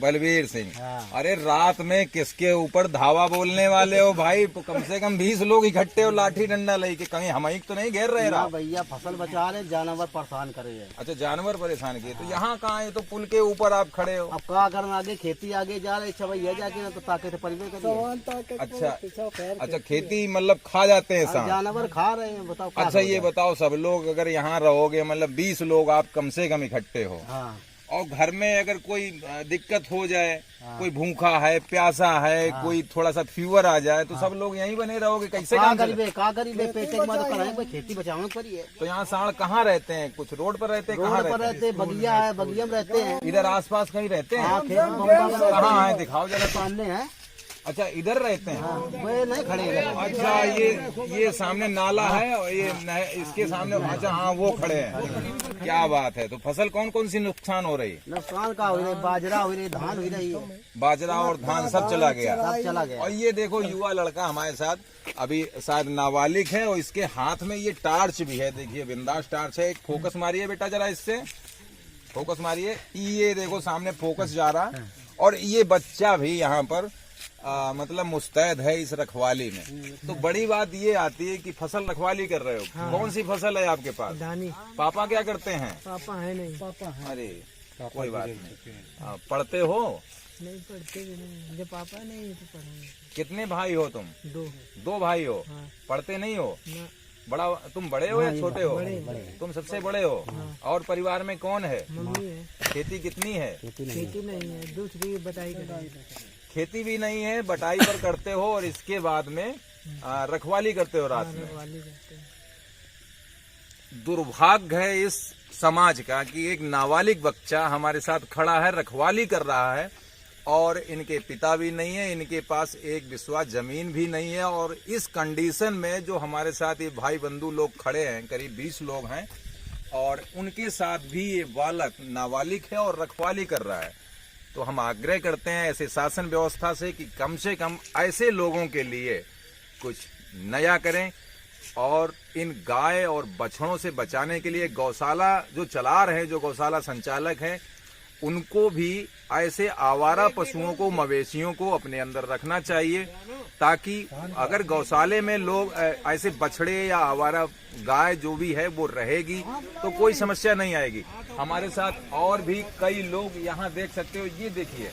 बलबीर सिंह। हाँ। अरे रात में किसके ऊपर धावा बोलने वाले हो भाई? कम से कम 20 लोग इकट्ठे हो लाठी डंडा लेके, कहीं हम तो नहीं घेर रहे? ना भैया फसल बचा रहे, जानवर परेशान करे है। अच्छा, जानवर परेशान किए। तो यहाँ कहाँ है? तो पुल के ऊपर आप खड़े हो। अब क्या करना, आगे खेती आगे जा रही है भैया, जाके ना तो ताकत से परिवे करिए। अच्छा, खेती मतलब खा जाते हैं सांप? जानवर खा रहे हैं, बताओ। अच्छा ये बताओ, सब लोग अगर यहाँ रहोगे, मतलब 20 लोग आप कम से कम इकट्ठे हो, हाँ। और घर में अगर कोई दिक्कत हो जाए, कोई भूखा है, प्यासा है, कोई थोड़ा सा फीवर आ जाए, तो सब लोग यहीं बने रहोगे? कैसे काम करीबे पेटे के बाद कराएं, खेती बचाने पड़ी है। तो यहाँ सांड कहाँ रहते हैं? कुछ रोड पर रहते हैं? रोड पर रहते हैं, बगिया है, बगिया में रहते हैं। इधर आसपास कहीं रहते हैं? कहाँ है, दिखाओ जरा। सामने है। अच्छा, इधर रहते हैं? वे नहीं खड़े हैं। अच्छा, ये सामने नाला है और ये इसके सामने, अच्छा हाँ वो खड़े हैं। क्या बात है। तो फसल कौन कौन सी नुकसान हो रही? नुकसान का हो रही, बाजरा हो रही, धान हो रही है। बाजरा और धान सब चला गया? सब चला गया। और ये देखो युवा लड़का हमारे साथ अभी शायद नाबालिग है, और इसके हाथ में ये टार्च भी है। देखिए बिंदास टार्च है। एक फोकस मारिए बेटा जरा, इससे फोकस मारिए। ये देखो सामने फोकस जा रहा है। और ये बच्चा भी यहाँ पर मतलब मुस्तैद है इस रखवाली में। तो बड़ी बात ये आती है कि फसल रखवाली कर रहे हो। हाँ। कौन सी फसल है आपके पास? धानी। पापा क्या करते हैं? पापा है नहीं। पापा है। अरे कोई बात नहीं। पढ़ते हो? नहीं पढ़ते भी नहीं, जब पापा नहीं है तो पढ़ेंगे। कितने भाई हो तुम? 2 भाई हो। हाँ। पढ़ते नहीं हो? ना। बड़ा तुम बड़े हो या छोटे हो? बड़े। तुम सबसे बड़े हो। हाँ। और परिवार में कौन है? मम्मी है। खेती कितनी है? खेती नहीं है, दूसरी बटाई कर। खेती भी नहीं है, बटाई पर करते हो, और इसके बाद में रखवाली करते हो रात में। दुर्भाग्य है इस समाज का कि एक नाबालिग बच्चा हमारे साथ खड़ा है, रखवाली कर रहा है, और इनके पिता भी नहीं है, इनके पास एक बिस्वा जमीन भी नहीं है। और इस कंडीशन में जो हमारे साथ ये भाई बंधु लोग खड़े हैं, करीब 20 लोग हैं, और उनके साथ भी ये बालक नाबालिग है और रखवाली कर रहा है। तो हम आग्रह करते हैं ऐसे शासन व्यवस्था से कि कम से कम ऐसे लोगों के लिए कुछ नया करें, और इन गाय और बछड़ों से बचाने के लिए गौशाला जो चला रहे हैं, जो गौशाला संचालक हैं, उनको भी ऐसे आवारा पशुओं को, मवेशियों को अपने अंदर रखना चाहिए, ताकि अगर गौशाले में लोग ऐसे बछड़े या आवारा गाय जो भी है वो रहेगी तो कोई समस्या नहीं आएगी। हमारे साथ और भी कई लोग यहाँ देख सकते हो। ये देखिए,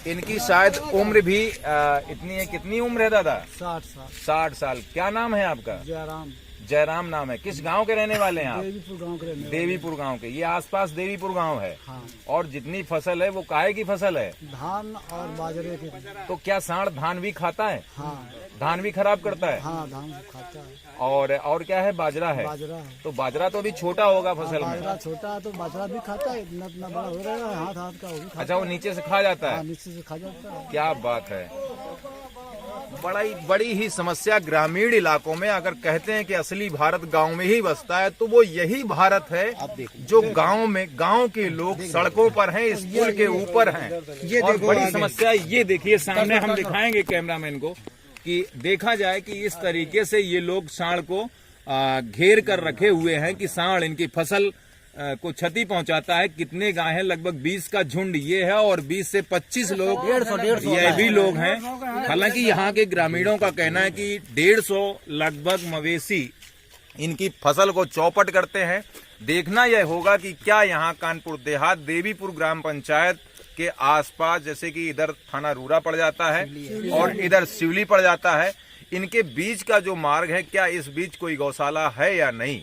इनकी शायद उम्र भी इतनी है। कितनी उम्र है दादा? 60 साल। 60 साल। क्या नाम है आपका? जयराम। जयराम नाम है। किस गांव के रहने वाले हैं आप? देवीपुर गांव के रहने। देवीपुर गांव के। ये आसपास देवीपुर गांव है। हाँ। और जितनी फसल है वो काहे की फसल है? धान और बाजरे की। तो क्या सांड धान भी खाता है? हाँ। धान भी खराब करता है? हाँ, धान खाता है। और क्या है? बाजरा है। बाजरा है। तो बाजरा तो अभी छोटा होगा फसल में। बाजरा छोटा है तो बाजरा भी खाता है, इतना बड़ा हो रहा है, हाथ का वो भी खाता है। अच्छा, वो नीचे से खा जाता है? नीचे से खा जाता है। क्या बात है। बड़ी ही समस्या ग्रामीण इलाकों में। अगर कहते हैं कि असली भारत गांव में ही बसता है, तो वो यही भारत है जो गांव में, गांव के लोग सड़कों पर हैं, इस पुल के ऊपर हैं। और बड़ी समस्या ये देखिए, सामने हम दिखाएंगे कैमरामैन को कि देखा जाए कि इस तरीके से ये लोग सांड को घेर कर रखे हुए हैं कि सांड इनकी फसल को क्षति पहुंचाता है। कितने गाय हैं? लगभग 20 का झुंड ये है, और 20 से 25 लोग 150 ये भी लोग हैं। हालांकि यहाँ के ग्रामीणों का कहना है कि 150 लगभग मवेशी इनकी फसल को चौपट करते हैं। देखना यह होगा कि क्या यहाँ कानपुर देहात, देवीपुर ग्राम पंचायत के आसपास, जैसे कि इधर थाना रूरा पड़ जाता है और इधर शिवली पड़ जाता है, इनके बीच का जो मार्ग है, क्या इस बीच कोई गौशाला है या नहीं?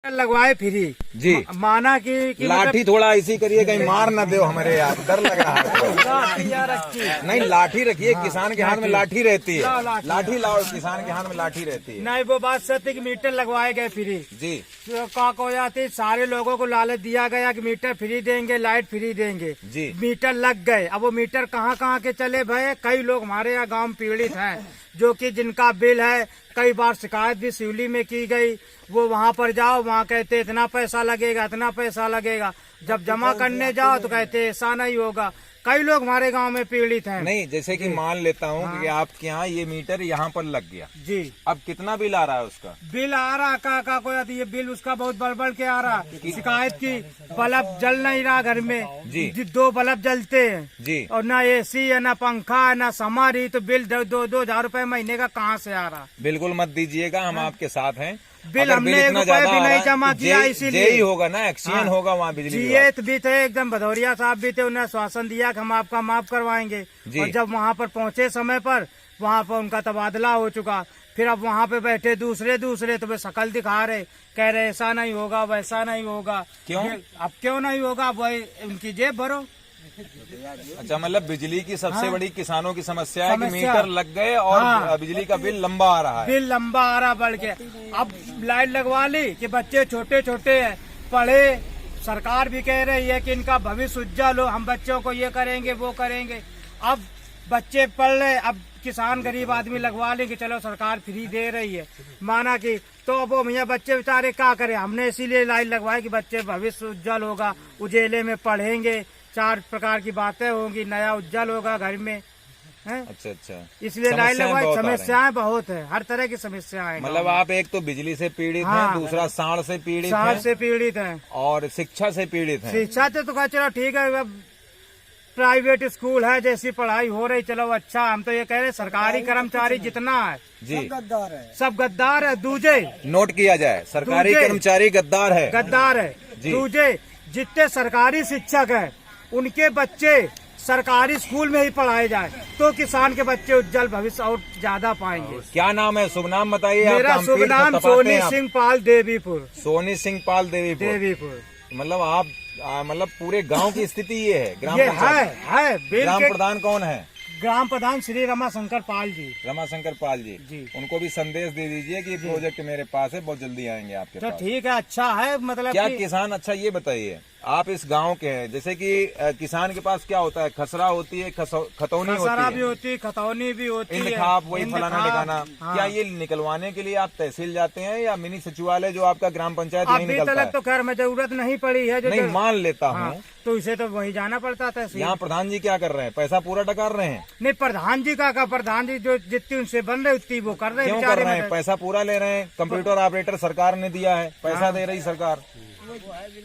लगवाए फ्री जी। माना कि लाठी थोड़ा ऐसी करिए, कहीं मार ना दो हमारे यार, डर लग रहा है। नहीं, लाठी रखिए। किसान के हाथ में लाठी रहती है। लाठी लाओ, किसान के हाथ में लाठी रहती है। नहीं, वो बात सत्य कि मीटर लगवाए गए फ्री जी। का हो जाती, सारे लोगों को लालच दिया गया कि मीटर फ्री देंगे, लाइट फ्री देंगे जी। मीटर लग गए। अब वो मीटर कहाँ के चले भाई। कई लोग हमारे यहाँ गाँव पीड़ित हैं, जो कि जिनका बिल है, कई बार शिकायत भी शिवली में की गई। वो वहाँ पर जाओ, वहाँ कहते इतना पैसा लगेगा, इतना पैसा लगेगा। जब जमा करने जाओ तो कहते ऐसा नहीं होगा। कई लोग हमारे गांव में पीड़ित हैं। नहीं, जैसे कि मान लेता हूँ कि आपके यहाँ ये मीटर यहाँ पर लग गया, जी, अब कितना बिल आ रहा है उसका? बिल आ रहा का कोई ये बिल उसका बहुत बड़बड़ के आ रहा, शिकायत की बल्ब जल नहीं रहा घर में जी। 2 बल्ब जलते हैं जी। और ना एसी है, ना पंखा है, ना समारी, तो बिल 2-2 हजार रुपए महीने का कहाँ से आ रहा? बिल्कुल मत दीजिएगा, हम आपके साथ हैं। बिल अगर हमने इतना 1 रुपए ज्यादा भी आ रहा नहीं है, जमा तो किया, जेई इसीलिए होगा ना, एक्सीडेंट होगा वहाँ बिजली विभाग। जीएत भी थे, एकदम भदौरिया साहब भी थे, उन्हें श्वासन दिया कि हम आपका माफ करवाएंगे। जी। और जब वहाँ पर पहुँचे समय पर, वहाँ पर उनका तबादला हो चुका। फिर अब वहाँ पे बैठे दूसरे तो वे शकल दिखा रहे, कह रहे ऐसा नहीं होगा, वैसा नहीं होगा। क्यों? अब क्यों नहीं होगा? वही उनकी जेब भरो। अच्छा, मतलब बिजली की सबसे बड़ी किसानों की समस्या है कि समस्या। मीटर लग गए और हाँ। बिजली का बिल लंबा आ रहा है। बिल लंबा आ रहा बढ़ के। अब लाइट लगवा ली कि बच्चे छोटे छोटे हैं, पढ़े, सरकार भी कह रही है कि इनका भविष्य उज्जवल हो, हम बच्चों को ये करेंगे वो करेंगे। अब बच्चे पढ़ रहे, अब किसान गरीब आदमी लगवा ले कि चलो सरकार फ्री दे रही है, माना कि, तो अब वो भैया बच्चे बेचारे क्या करें। हमने इसीलिए लाइट लगवाई कि बच्चे भविष्य उज्जवल होगा, उजेले में पढ़ेंगे, 4 प्रकार की बातें होंगी, नया उज्जवल होगा घर में, है? अच्छा अच्छा, इसलिए लाइट समस्याएं लगवाई। बहुत आ रही हैं। समस्याएं बहुत है, हर तरह की समस्याएं हैं। मतलब आप एक तो बिजली से पीड़ित हाँ। हैं, दूसरा सांड से पीड़ित साल हैं से पीड़ित हैं। और शिक्षा से पीड़ित हैं। शिक्षा तो कहा चलो ठीक है, अब प्राइवेट स्कूल है, जैसी पढ़ाई हो रही चलो अच्छा। हम तो ये कह रहे सरकारी कर्मचारी जितना है जी, सब गद्दार है। दूजे नोट किया जाए, सरकारी दूजे। कर्मचारी गद्दार है। गद्दार है। जी। दूजे जितने सरकारी शिक्षक हैं उनके बच्चे सरकारी स्कूल में ही पढ़ाए जाए तो किसान के बच्चे उज्जवल भविष्य और ज्यादा पाएंगे। क्या नाम है? शुभ नाम बताइए। मेरा आपका हम शुभ पीठ नाम थपथपाते सोनी हैं आप। सिंह पाल देवीपुर। सोनी सिंह पाल देवीपुर। मतलब आप मतलब पूरे गांव की स्थिति ये है। ग्राम ये पंचायत है बिल ग्राम के प्रधान कौन है? ग्राम प्रधान श्री रमाशंकर पाल जी। रमाशंकर पाल जी। जी। उनको भी संदेश दे दीजिए कि प्रोजेक्ट मेरे पास है, बहुत जल्दी आएंगे आपके तो पास। ठीक है, अच्छा है। मतलब क्या कि किसान, अच्छा ये बताइए, आप इस गांव के हैं, जैसे कि किसान के पास क्या होता है? खसरा होती है, खतौनी खसरा होती भी है, होती, खतौनी भी होती है, इंदखाप, वही फलाना इंदखाप। ठिकाना। हाँ। क्या ये निकलवाने के लिए आप तहसील जाते हैं या मिनी सचिवालय जो आपका ग्राम पंचायत यही अभी निकलता तक है? तो खैर में जरूरत नहीं पड़ी है। नहीं, मान लेता हाँ, हूँ। तो इसे तो वही जाना पड़ता था। यहाँ प्रधान जी क्या कर रहे हैं? पैसा पूरा डकार रहे हैं? नहीं, प्रधान जी का प्रधान जी जो जितनी उनसे बन रहे उतनी वो कर रहे हैं क्यों कर बेचारे। रहे हैं? पैसा पूरा ले रहे हैं। कंप्यूटर ऑपरेटर सरकार ने दिया है, पैसा दे रही सरकार,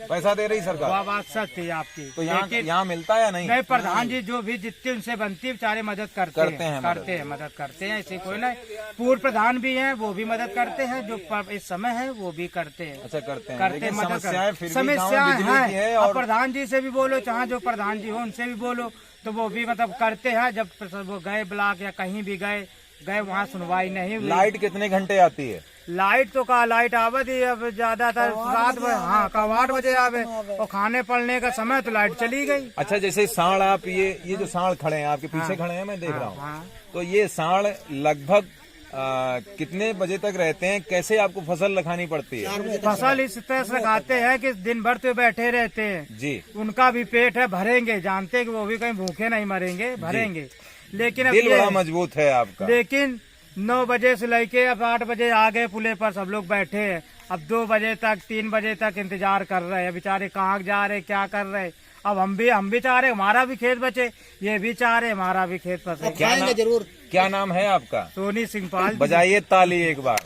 पैसा दे रही सरकार। वह बात सच थी आपकी। तो यहाँ लेकिन यहाँ मिलता है या नहीं? नहीं, प्रधान जी जो भी जितनी उनसे बनती है बेचारे मदद करते हैं मदद करते हैं। ऐसे कोई नहीं, पूर्व प्रधान भी हैं वो भी मदद करते हैं, जो इस समय है वो भी करते हैं। अच्छा, करते हैं। करते लेकिन मदद समस्याएं फिर भी गाँव में समस्याएं बिजली की है। हैं। और अब प्रधान जी से भी बोलो, चाहे जो प्रधान जी हो उनसे भी बोलो, तो वो भी मतलब करते हैं। जब वो गए ब्लॉक या कहीं भी गए वहाँ सुनवाई नहीं हुई। लाइट कितने घंटे आती है? लाइट तो का लाइट आवे थी, अब ज्यादातर रात में, हाँ, 8 बजे आवे, और खाने पड़ने का समय तो लाइट चली गई। अच्छा, जैसे सांड, आप ये जो सांड खड़े हैं आपके पीछे खड़े हैं, मैं देख रहा हूँ, हाँ। तो ये सांड लगभग कितने बजे तक रहते हैं? कैसे आपको फसल लगानी पड़ती है? फसल इस तरह से लगाते हैं कि दिन भर तो बैठे रहते हैं जी। उनका भी पेट है, भरेंगे, जानते हैं कि वो भी कहीं भूखे नहीं मरेंगे, भरेंगे। लेकिन अब दिल ये बड़ा मजबूत है आपका। लेकिन 9 बजे से लेके अब 8 बजे आ गए पुले पर, सब लोग बैठे हैं। अब 2 बजे तक 3 बजे तक इंतजार कर रहे हैं। बेचारे कहाँ जा रहे, क्या कर रहे। अब हम भी चाह रहे हमारा भी खेत बचे, ये भी चाह रहे हमारा भी खेत बचे। क्या नाम है आपका? सोनी सिंह पाल। बजाइए ताली एक बार।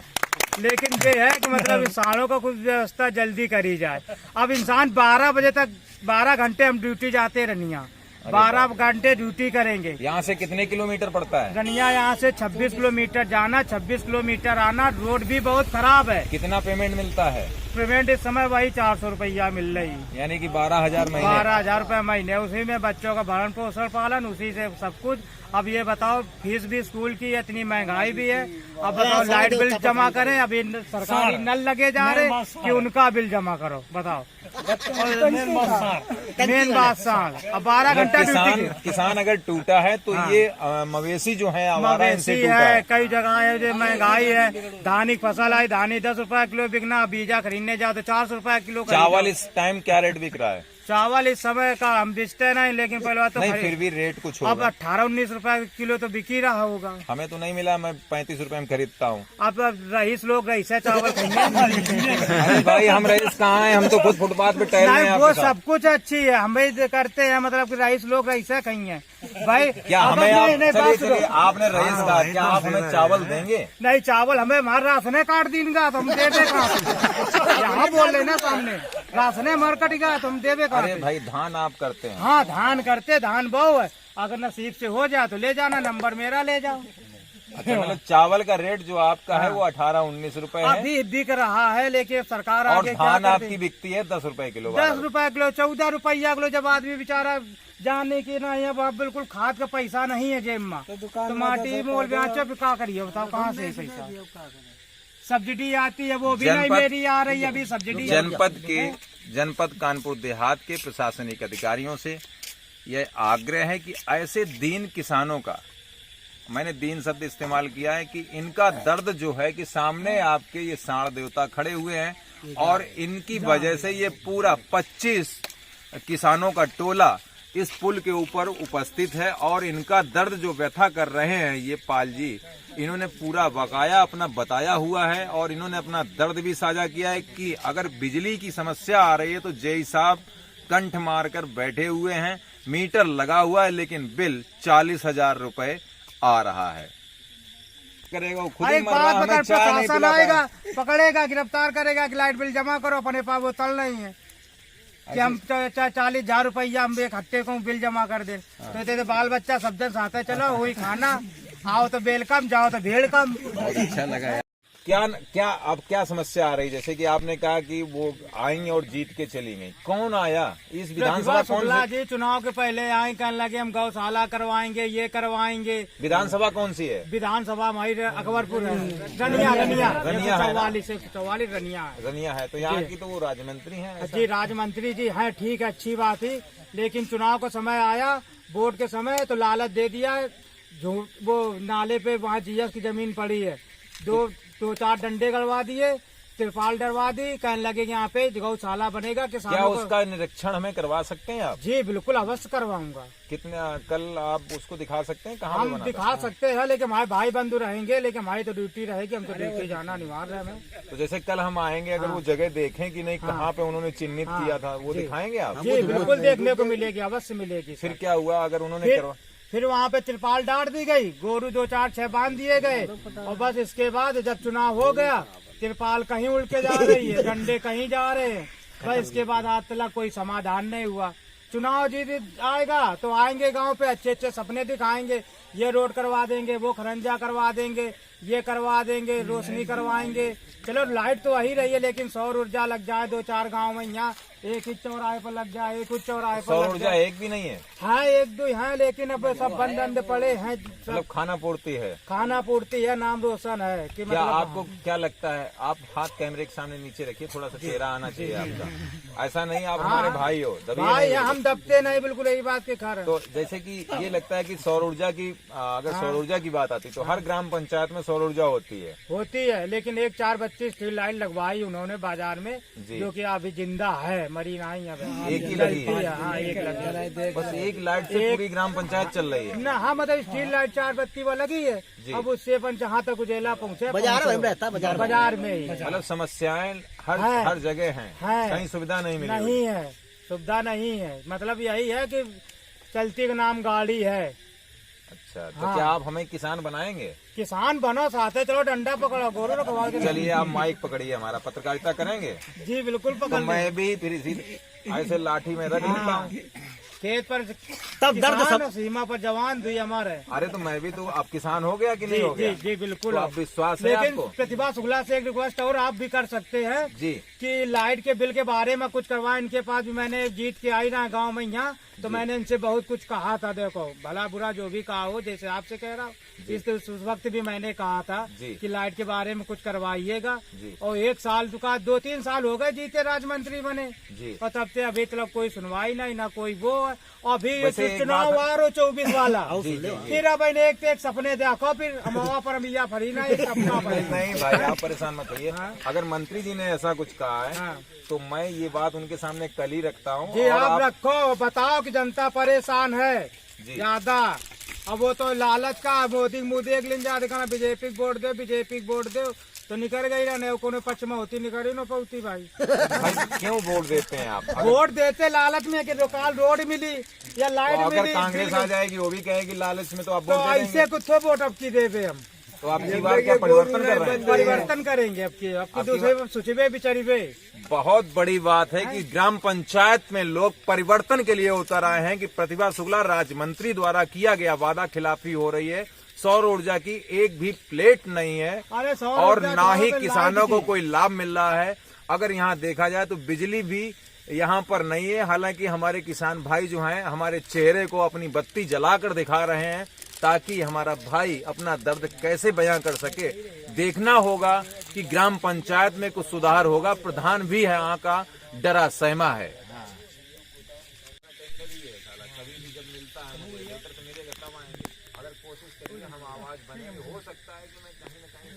लेकिन ये है कि मतलब इंसानों को कुछ व्यवस्था जल्दी करी जाए। अब इंसान 12 बजे तक 12 घंटे हम ड्यूटी जाते रनिया, 12 घंटे ड्यूटी करेंगे। यहाँ से कितने किलोमीटर पड़ता है? रनिया यहाँ से 26 किलोमीटर जाना, 26 किलोमीटर आना। रोड भी बहुत खराब है। कितना पेमेंट मिलता है? पेमेंट इस समय वही 400 रुपया मिल रही, यानी कि 12,000 महीने। 12,000 रुपये महीने। उसी में बच्चों का भरण पोषण पालन, उसी से सब कुछ। अब ये बताओ, फीस भी स्कूल की है, इतनी महंगाई भी है। अब बताओ लाइट बिल जमा करें, अभी सरकारी नल लगे जा रहे कि उनका बिल जमा करो, बताओ। मेन बात साल। अब 12 घंटा किसान अगर टूटा है तो हाँ। ये मवेशी जो है आवारा, इनसे मवेशी टूटा है। है। कई जगह है जो महंगाई है, धानी फसल आई, धानी 10 रुपए किलो बिकना, बीजा खरीदने जाओ तो 400 रुपए किलो। चावल इस टाइम क्या रेट बिक रहा है? चावल इस समय का हम बेचते नहीं, लेकिन पहले बात तो नहीं, फिर भी रेट कुछ अब होगा। 18-19 रुपए किलो तो बिक ही रहा होगा। हमें तो नहीं मिला, मैं 35 रुपए में खरीदता हूँ। अब रईस लोग रईसा चावल खाएंगे। अरे भाई, हम रईस कहाँ हैं, हम तो खुद फुटपाथ पे टहल रहे हैं नहीं, वो आपके साथ। सब कुछ अच्छी है, हम भी करते हैं, मतलब कि रईस लोग रईसा खाएंगे भाई। क्या अब हमें आप, नहीं, बात सुनो। चलिए आपने रईस कहा, क्या आप हमें चावल देंगे? नहीं, चावल हमें हमारा राशने काट देगा तो हम दे दे कहाँ से? यहाँ बोल रहे ना सामने, राशने मार कटेगा तो हम देवे कहाँ अरे से? भाई, धान आप करते हैं। हाँ, धान करते, धान बहु है, अगर नसीब से हो जाए तो ले जाना, नंबर मेरा ले जाओ। अच्छा, मतलब चावल का रेट जो आपका है वो 18-19 रुपए है, अभी बिक रहा है, लेकिन सरकार और आगे क्या धान कर आपकी रही? बिकती है 10 रुपए किलो। 10 रुपए किलो, 14 रुपया किलो। जब आदमी बेचारा जाने की ना, यहाँ वहाँ बिल्कुल खाद का पैसा नहीं है जेब में, तो माटी मोल बेचो, फिर क्या करिए बताओ, कहाँ से पैसा? सब्सिडी आती है, वो भी नहीं मेरी आ रही है अभी सब्सिडी। जनपद कानपुर देहात के प्रशासनिक अधिकारियों से यह आग्रह है कि ऐसे दीन किसानों का, मैंने दीन शब्द इस्तेमाल किया है, कि इनका दर्द जो है कि सामने आपके ये साण देवता खड़े हुए हैं और इनकी वजह से ये पूरा 25 किसानों का टोला इस पुल के ऊपर उपस्थित है, और इनका दर्द जो व्यथा कर रहे हैं ये पाल जी, इन्होंने पूरा बकाया अपना बताया हुआ है, और इन्होंने अपना दर्द भी साझा किया है कि अगर बिजली की समस्या आ रही है तो जेई साहब कंठ मारकर बैठे हुए हैं, मीटर लगा हुआ है, लेकिन बिल 40,000 रुपए आ रहा है। करेगा वो खुद ही मर रहा, हमें चाय नहीं पिला आएगा, पाया। पकड़ेगा, गिरफ्तार करेगा कि लाइट बिल जमा करो, अपने पास वो तल नहीं है कि हम 40,000 रुपया हम एक हफ्ते को बिल जमा कर दे, तो कहते बाल बच्चा सब जन साथ है, चलो वही खाना, आओ तो बेल कम, जाओ तो भेड़ कम। बहुत अच्छा लगा यार। क्या अब क्या समस्या आ रही? जैसे कि आपने कहा कि वो आई और जीत के चली गई, कौन आया इस विधानसभा? शुक्ला जी चुनाव के पहले आए, कहने लगे हम गौशाला करवाएंगे, ये करवाएंगे। विधानसभा कौन सी है? विधानसभा हमारी अकबरपुर है, रनिया है ना? 44 रनिया है। रनिया है, तो यहाँ की तो वो राज्य मंत्री हैं। जी, राज्य मंत्री जी हैं, ठीक है, अच्छी बात है, लेकिन चुनाव का समय आया, वोट के समय तो लालच दे दिया, झूठ, वो नाले पे वहाँ जीएस की जमीन पड़ी है, दो चार डंडे गड़वा दिए, तिरपाल डरवा दी, कहने लगे कि यहाँ पे गौशाला बनेगा किसानों क्या को। उसका निरीक्षण हमें करवा सकते हैं आप? जी बिल्कुल, अवश्य करवाऊंगा। कितने कल आप उसको दिखा सकते हैं? कहाँ हम दिखा सकते हैं, लेकिन हमारे भाई बंधु रहेंगे, लेकिन हमारी तो ड्यूटी रहेगी, हम तो ड्यूटी जाना अनिवार्य है हमें। तो जैसे कल हम आएंगे, अगर वो जगह देखें कि नहीं कहाँ पे उन्होंने चिन्हित किया था, वो दिखाएंगे आप? जी बिल्कुल, देखने को मिलेगी, अवश्य मिलेगी। फिर क्या हुआ अगर उन्होंने करवा? फिर वहाँ पे तिरपाल डाल दी गई, गोरू 2 4 6 बांध दिए गए, और बस इसके बाद जब चुनाव हो गया, तिरपाल कहीं उड़ के जा रही है, डंडे कहीं जा रहे हैं, बस इसके बाद आज तक कोई समाधान नहीं हुआ। चुनाव जीत आएगा तो आएंगे गांव पे, अच्छे अच्छे सपने दिखाएंगे, ये रोड करवा देंगे, वो खरंजा करवा देंगे, ये करवा देंगे, रोशनी करवाएंगे। चलो लाइट तो वही रही है, लेकिन सौर ऊर्जा लग जाए 2-4 गांव में, यहाँ एक ही चौराहे पर लग जाए, एक कुछ चौराहे पर सौर लग ऊर्जा जाए। एक भी नहीं है? हाँ, 1-2 हैं, लेकिन अब सब बंद बंद पड़े हैं। मतलब खाना पूर्ति है? खाना पूर्ति है, नाम रोशन है कि क्या मतलब आपको क्या लगता है? आप हाथ कैमरे के सामने नीचे रखिए, थोड़ा सा चेहरा आना चाहिए आपका। ऐसा नहीं, आप हमारे भाई हो, दबिए भाई नहीं। हम दबते नहीं, बिल्कुल यही बात के कारण। तो जैसे कि ये लगता है कि सौर ऊर्जा की, अगर सौर ऊर्जा की बात आती तो हर ग्राम पंचायत में सौर ऊर्जा होती है, लेकिन 1-4-25 स्ट्रीट लाइट लगवाई उन्होंने बाजार में, जी। जो कि अभी जिंदा है, मरी नहीं है, एक ही लगी है? हाँ, एक लगी। बस एक लाइट से पूरी ग्राम पंचायत चल रही है? ना, हाँ, मतलब स्ट्रीट लाइट 4 बत्ती वो लगी है, अब उससे अपन जहाँ तक उजेला पहुँचे, बाजार में रहता, बाजार में ही। मतलब समस्याएं हर जगह हैं, कहीं सुविधा नहीं मिली? नहीं है, सुविधा नहीं है, मतलब यही है कि चलती का नाम गाड़ी है। अच्छा, तो क्या आप हमें किसान बनाएंगे? किसान बनो, साथ चलो, डंडा पकड़ो, गोरू रखवा के। चलिए आप माइक पकड़िए, हमारा पत्रकारिता करेंगे। जी बिल्कुल तो पकड़। मैं भी फिर इसी ऐसे लाठी में रख लेता हूँ। खेत पर तब दर्द किसान, सब सीमा पर जवान दुई हमारे। अरे तो मैं भी तो, आप किसान हो गया कि नहीं हो गया? जी बिल्कुल। तो आप विश्वास है लेकिन आपको? प्रतिभा शुक्ला से एक रिक्वेस्ट और आप भी कर सकते हैं जी, कि लाइट के बिल के बारे में कुछ करवाए, इनके पास भी मैंने जीत के आई ना गांव में, यहाँ तो मैंने इनसे बहुत कुछ कहा था। देखो भला बुरा जो भी कहा हो, जैसे आपसे कह रहा हूँ, उस वक्त भी मैंने कहा था कि लाइट के बारे में कुछ करवाइएगा। और 1 साल का 2-3 साल हो गए जीते राज मंत्री बने, और तब से अभी तक कोई सुनवाई नहीं, ना कोई वो है। और अभी चुनाव आ रहा 24 वाला, फिर अब एक सपने देखो, फिर हमारा पर मिया फरी ना नहीं भाई आप परेशान मत होइए। अगर मंत्री जी ने ऐसा कुछ कहा है तो मैं ये बात उनके सामने कल ही रखता हूँ। जी आप रखो, बताओ कि जनता परेशान है ज्यादा। अब वो तो लालच का मोदी एक लिन जा देखा, बीजेपी वोट दो तो निकल गई ना, कोने पक्ष में होती निकली ना पहुंची भाई। क्यों वोट देते हैं आप? वोट देते लालच में कि लोकल रोड मिली या लाइट मिली। अगर कांग्रेस आ जाएगी वो भी कहेगी लालच में, तो आप तो ऐसे कुछ वोट अब की देवे हम। तो आप की बार क्या परिवर्तन कर रहे हैं? परिवर्तन करेंगे आपकी दूसरे सुचिवे बिचरिवे। बहुत बड़ी बात है कि ग्राम पंचायत में लोग परिवर्तन के लिए उतर आए हैं कि प्रतिभा शुक्ला राज्य मंत्री द्वारा किया गया वादा खिलाफी हो रही है। सौर ऊर्जा की एक भी प्लेट नहीं है और ना ही किसानों को कोई लाभ मिल रहा है। अगर यहाँ देखा जाए तो बिजली भी यहाँ पर नहीं है। हालांकि हमारे किसान भाई जो हैं हमारे चेहरे को अपनी बत्ती जलाकर दिखा रहे हैं ताकि हमारा भाई अपना दर्द कैसे बयां कर सके। देखना होगा कि ग्राम पंचायत में कुछ सुधार होगा। प्रधान भी है यहाँ का डरा सहमा है। अगर कोशिश करेंगे हम आवाज बनेंगे, हो सकता है कि मैं कहीं न कहीं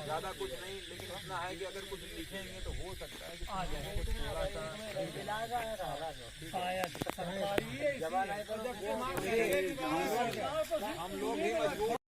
ज्यादा कुछ नहीं, लेकिन इतना है कि अगर कुछ लिखेंगे तो हो सकता है कि हम लोग भी मजबूर